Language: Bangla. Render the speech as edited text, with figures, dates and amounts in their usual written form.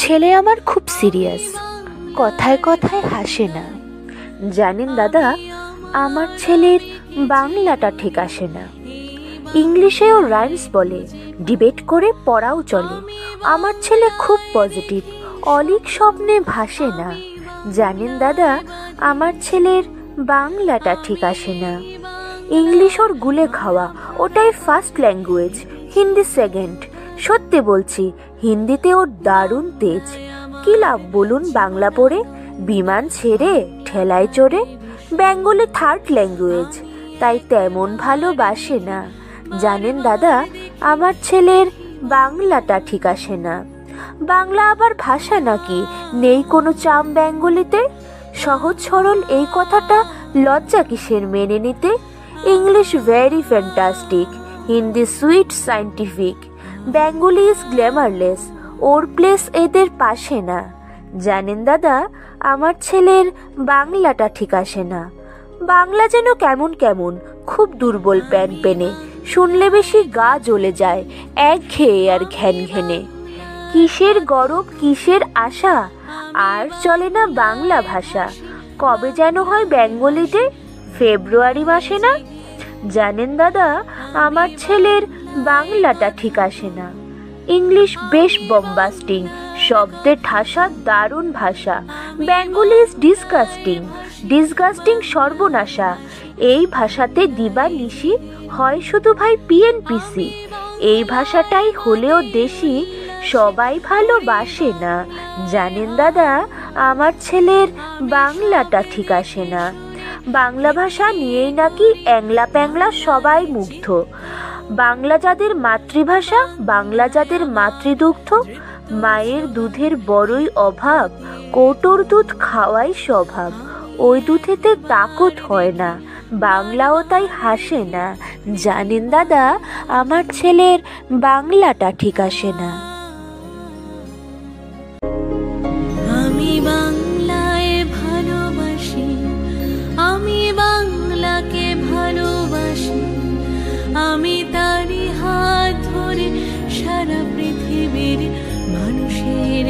ছেলে আমার খুব সিরিয়াস, কথায় কথায় হাসে না। জানেন দাদা, আমার ছেলের বাংলাটা ঠিক আসে না। ইংলিশেও রাইমস বলে, ডিবেট করে পড়াও চলে। আমার ছেলে খুব পজিটিভ, অলিক স্বপ্নে ভাসে না। জানেন দাদা, আমার ছেলের বাংলাটা ঠিক আসে না। ইংলিশ ওর গুলে খাওয়া, ওটাই ফার্স্ট ল্যাঙ্গুয়েজ, হিন্দি সেকেন্ড। সত্যি বলছি, হিন্দিতে ওর দারুণ তেজ। কি লাভ বলুন বাংলা পড়ে, বিমান ছেড়ে ঠেলায় চড়ে। বেঙ্গলি থার্ড ল্যাঙ্গুয়েজ, তাই তেমন ভালোবাসে না। জানেন দাদা, আমার ছেলের বাংলাটা ঠিক আসে না। বাংলা আবার ভাষা নাকি, নেই কোনো চাম বেঙ্গলিতে? সহজ সরল এই কথাটা লজ্জা কিসের মেনে নিতে? English very fantastic, Hindi sweet scientific, Bengali is glamourless, or place এদের পাশে না। জানেন দাদা, আমার ছেলের বাংলাটা ঠিক আসে না। বাংলা যেন কেমন কেমন, খুব দুর্বল প্যান পেনে, শুনলে বেশি গা জ্বলে যায়, একঘেয়ে আর ঘ্যান ঘেনে। কিসের গরব কিসের আশা, আর চলে না বাংলা ভাষা। কবে যেন হয় বেঙ্গলি ডে, ফেব্রুয়ারি মাসে না? জানেন দাদা, আমার ছেলের বাংলাটা ঠিক আসে না। ইংলিশ বেশ বম্বাস্টিং, শব্দে ঠাসা দারুণ ভাষা। বেঙ্গলি ইজ ডিসগাস্টিং, ডিসগাস্টিং সর্বনাশা। এই ভাষাতে দিবা নিশি হয় শুধু ভাই পিএনপিসি। এই ভাষাটাই হলেও দেশি, সবাই ভালোবাসে না। জানেন দাদা, আমার ছেলের বাংলাটা ঠিক আসে না। বাংলা ভাষা নিয়েই নাকি অ্যাংলা প্যাংলা সবাই মুগ্ধ। বাংলা যাদের মাতৃভাষা, বাংলা যাদের মাতৃদুগ্ধ, মায়ের দুধের বড়ই অভাব, কৌটোর দুধ খাওয়াই স্বভাব। ওই দুধেতে তাকত হয় না, বাংলাও তাই হাসে না। জানেন দাদা, আমার ছেলের বাংলাটা ঠিক আসে না। আমি বাংলায় ভালোবাসি, আমি বাংলাকে ভালোবাসি, আমি তারই হাত ধরে সারা পৃথিবীর মানুষের